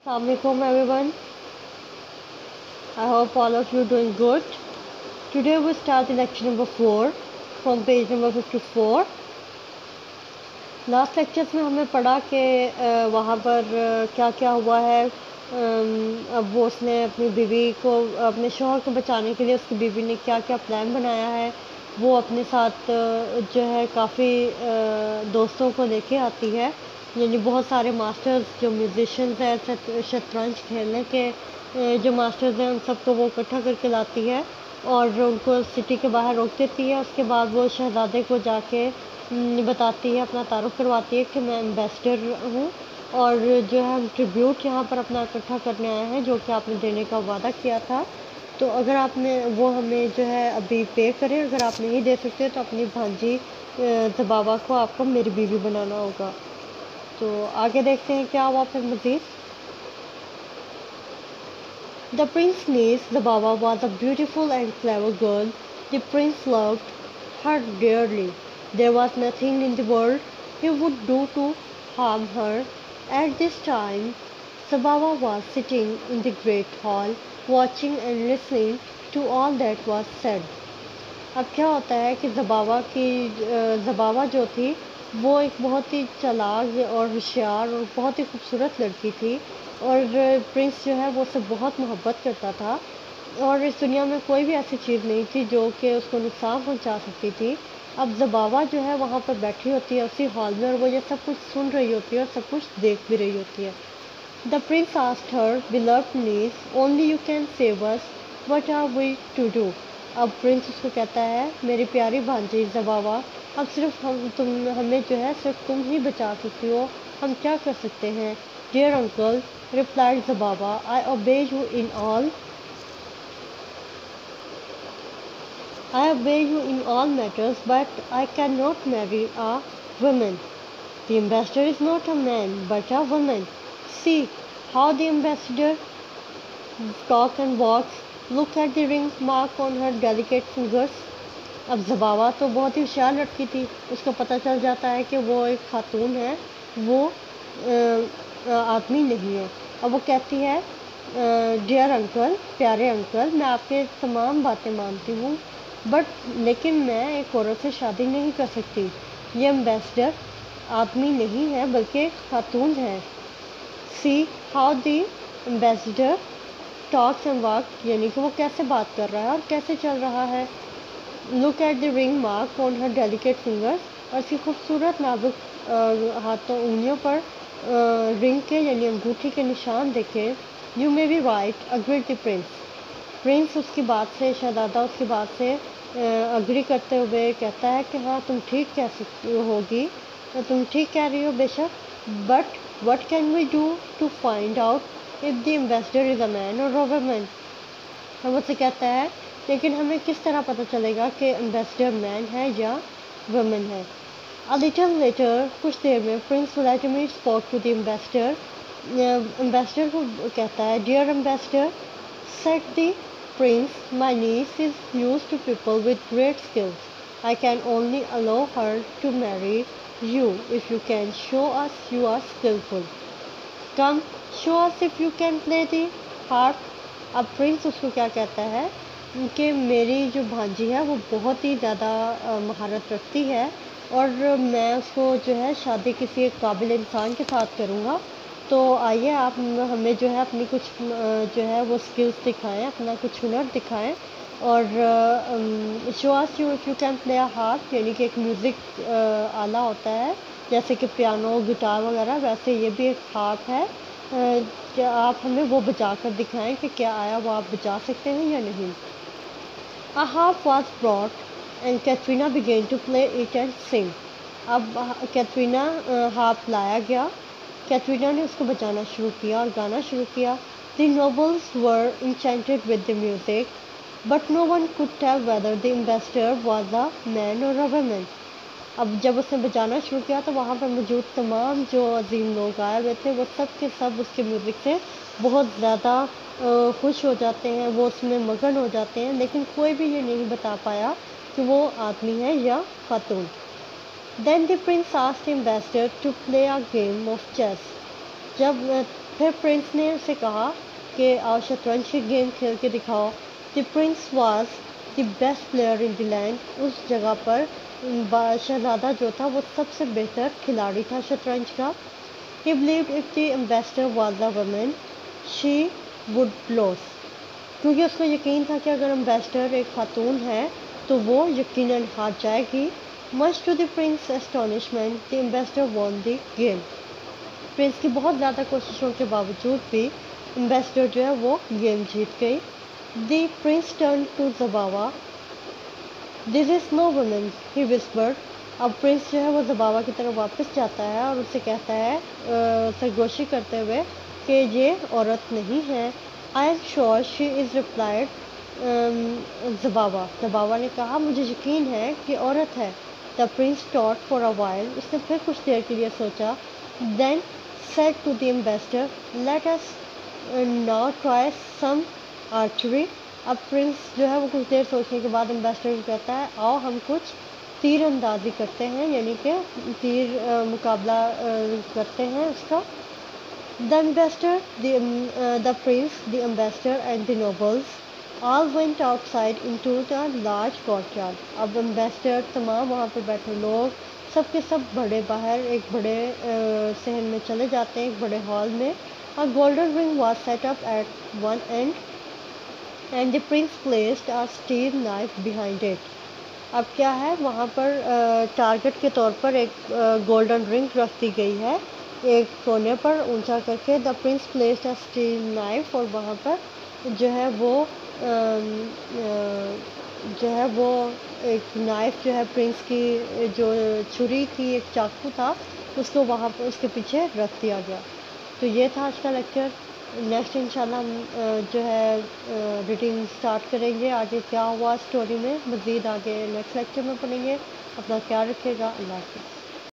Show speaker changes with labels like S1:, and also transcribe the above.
S1: Assalamualaikum everyone. I hope all of you doing good. Today we start the lecture number 4 from page number 54. Last lectures में हमने पढ़ा कि वहाँ पर क्या क्या हुआ है। अब वो उसने अपनी बीवी को, अपने शौहर को बचाने के लिए उसकी बीवी ने क्या क्या प्लान बनाया है। वो अपने साथ जो है काफ़ी दोस्तों को लेके आती है, यानी बहुत सारे मास्टर्स जो म्यूजिशंस हैं, शतरंज खेलने के जो मास्टर्स हैं, उन सबको वो इकट्ठा करके लाती है और उनको सिटी के बाहर रोक देती है। उसके बाद वो शहज़ादे को जाके बताती है, अपना तारुफ करवाती है कि मैं एम्बेसडर हूँ और जो है हम ट्रिब्यूट यहाँ पर अपना इकट्ठा करने आए हैं, जो कि आपने देने का वादा किया था। तो अगर आपने वो हमें जो है अभी पे करें, अगर आप नहीं दे सकते तो अपनी भांजी ज़बावा को आपको मेरी बीवी बनाना होगा। तो आगे देखते हैं क्या हुआ फिर मज़ीद। The prince's niece Zababa was a beautiful and clever girl. The prince loved her dearly. There was nothing in the world he would do to harm her. At this time, Zababa was sitting in the great hall, watching and listening to all that was said. अब क्या होता है कि ज़बावा जो थी वो एक बहुत ही चालाक और होशियार और बहुत ही खूबसूरत लड़की थी और प्रिंस जो है वो उससे बहुत मोहब्बत करता था और इस दुनिया में कोई भी ऐसी चीज़ नहीं थी जो कि उसको नुकसान पहुंचा सकती थी। अब ज़बावा जो है वहाँ पर बैठी होती है उसी हॉल में और वो ये सब कुछ सुन रही होती है और सब कुछ देख भी रही होती है। The Prince asked her, beloved niece, only you can save us, what are we to do? अब प्रिंस उसको कहता है, मेरी प्यारी भांजी ज़बावा, अब सिर्फ हमें जो है सिर्फ तुम ही बचा सकती हो, हम क्या कर सकते हैं। डियर अंकल, replied ज़बावा, I obey you in all. I obey you in all matters, but I cannot marry a woman. The ambassador is not a man, but a woman. See how the ambassador talks and walks. Look at the ring mark on her delicate fingers. अब ज़बावा तो बहुत ही होशियार लड़की थी, उसको पता चल जाता है कि वो एक खातून है, वो आदमी नहीं है। अब वो कहती है, डियर अंकल, प्यारे अंकल, मैं आपके तमाम बातें मानती हूँ, बट लेकिन मैं एक औरत से शादी नहीं कर सकती। ये एम्बेसडर आदमी नहीं है बल्कि एक खातून है। See how the ambassador talks and walk, यानी कि वो कैसे बात कर रहा है और कैसे चल रहा है। Look at the ring mark on her delicate fingers, और इसकी खूबसूरत नाजुक हाथों उंगलियों पर रिंग के यानी अंगूठी के निशान देखें। You may be right, agreed the Prince. Prince उसकी बात से, शहजादा उसकी बात से अग्री करते हुए कहता है कि हाँ तुम ठीक कह सकती होगी, तुम ठीक कह रही हो बेशक, but what can we do to find out if the ambassador is a man or a woman. हम उससे कहता है लेकिन हमें किस तरह पता चलेगा कि एम्बेसडर मैन है या वुमन है। अ लिटिल लेटर, कुछ देर में, prince Vladimir spoke to the ambassador. Ambassador को कहता है, dear ambassador, said the prince, my niece is used to people with great skills. I can only allow her to marry you if you can show us you are skillful. Come, show us if you can play the harp. अब Prince उसको क्या कहता है कि मेरी जो भांजी है वो बहुत ही ज़्यादा महारत रखती है और मैं उसको जो है शादी किसी एक काबिल इंसान के साथ करूँगा। तो आइए आप हमें जो है अपनी कुछ जो है वो स्किल्स दिखाएं, अपना कुछ हुनर दिखाएं और show us you if you can play a harp, यानी कि एक म्यूज़िक आला होता है जैसे कि पियानो, गिटार वगैरह, वैसे ये भी एक हार्प है। क्या आप हमें वो बजा कर दिखाएं कि क्या आया वो आप बजा सकते हैं या नहीं। A harp was brought and Katrina began to play it and sing. अब कैटरीना हार्प लाया गया, कैटरीना ने उसको बजाना शुरू किया और गाना शुरू किया। The nobles were enchanted with the music, but no one could tell whether the ambassador was a man or a woman. अब जब उसने बजाना शुरू किया तो वहाँ पर मौजूद तमाम जो अजीम लोग आए हुए थे वो सब के सब उसके म्यूज़िक से बहुत ज़्यादा खुश हो जाते हैं, वो उसमें मगन हो जाते हैं, लेकिन कोई भी ये नहीं बता पाया कि वो आदमी है या खातून। Then the prince asked the ambassador to play a game of chess. जब پھر پرنس نے اسے کہا کہ آؤ شطرنج کی گیم کھیل کے دکھاؤ. The prince was the best player in the land. اس جگہ پر شہزادہ جو تھا وہ سب سے بہتر کھلاڑی تھا شطرنج کا. He believed if the ambassador was a woman, she would lose. کیونکہ اس کو یقین تھا کہ اگر امبیسڈر ایک خاتون ہے تو وہ یقیناً ہار جائے گی. Much to the prince's astonishment, the ambassador won the game. Prince کی بہت زیادہ کوششوں کے باوجود بھی امبیسڈر جو ہے وہ گیم جیت گئی. The prince turned to Zabawa. This is no woman, he whispered. اب پرنس جو ہے وہ زباوا کی طرف واپس جاتا ہے اور اسے کہتا ہے سرگوشی کرتے ہوئے کہ یہ عورت نہیں ہے. I am sure she is replied. زباوا نے کہا مجھے یقین ہے کہ عورت ہے. The prince thought for a while. اس نے پھر کچھ دیر کے لیے سوچا. Then said to the ambassador, let us now try some archery. اب پرنس جو ہے وہ کچھ دیر سوچنے کے بعد امبیسڈر کو کہتا ہے آؤ ہم کچھ تیر اندازی کرتے ہیں, یعنی کہ تیر مقابلہ کرتے ہیں اس کا. The ambassador, the prince, the ambassador and the nobles all went outside into the large courtyard. اب ambassador تمام وہاں پہ بیٹھے لوگ سب کے سب بڑے باہر ایک بڑے صحن میں چلے جاتے ہیں, ایک بڑے ہال میں. A golden ring was set up at one end and the prince placed a steel knife behind it. اب کیا ہے وہاں پر ٹارگٹ کے طور پر ایک گولڈن رنگ رکھ دی گئی ہے ایک کونے پر اونچا کر کے. دا پرنس پلیسڈ اے اسٹیل نائف, اور وہاں پر جو ہے وہ ایک نائف جو ہے پرنس کی جو چھری تھی, ایک چاقو تھا, اس کو وہاں پر اس کے پیچھے رکھ دیا گیا. تو یہ تھا آج کا لیکچر. نیکسٹ انشاءاللہ ہم جو ہے ریڈنگ سٹارٹ کریں گے. آگے کیا ہوا اسٹوری میں مزید آگے نیکسٹ لیکچر میں پڑھیں گے. اپنا خیال رکھیے گا. اللہ حافظ.